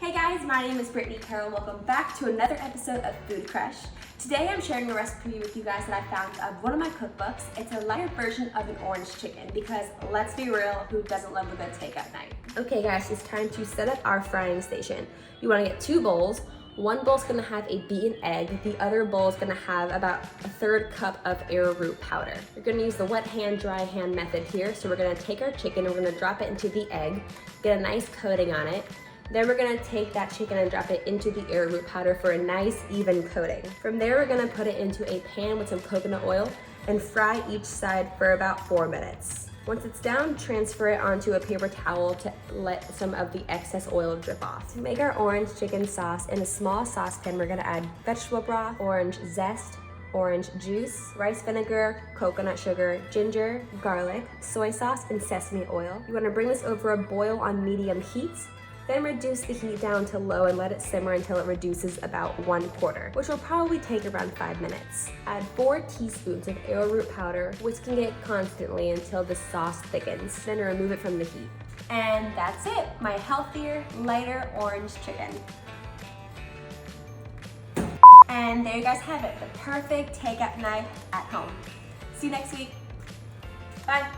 Hey guys, my name is Brittany Carroll. Welcome back to another episode of Food Crush. Today I'm sharing a recipe with you guys that I found of one of my cookbooks. It's a lighter version of an orange chicken because let's be real, who doesn't love a good takeout night? Okay guys, it's time to set up our frying station. You want to get 2 bowls. One bowl's gonna have a beaten egg. The other bowl is gonna have about a 1/3 cup of arrowroot powder. We're gonna use the wet hand, dry hand method here. So we're gonna take our chicken and we're gonna drop it into the egg, get a nice coating on it. Then we're gonna take that chicken and drop it into the arrowroot powder for a nice even coating. From there, we're gonna put it into a pan with some coconut oil and fry each side for about 4 minutes. Once it's down, transfer it onto a paper towel to let some of the excess oil drip off. To make our orange chicken sauce, in a small saucepan, we're gonna add vegetable broth, orange zest, orange juice, rice vinegar, coconut sugar, ginger, garlic, soy sauce, and sesame oil. You wanna bring this over a boil on medium heat. Then reduce the heat down to low and let it simmer until it reduces about 1/4, which will probably take around 5 minutes. Add 4 teaspoons of arrowroot powder, whisking it constantly until the sauce thickens. Then remove it from the heat. And that's it, my healthier, lighter orange chicken. And there you guys have it, the perfect takeout night at home. See you next week. Bye.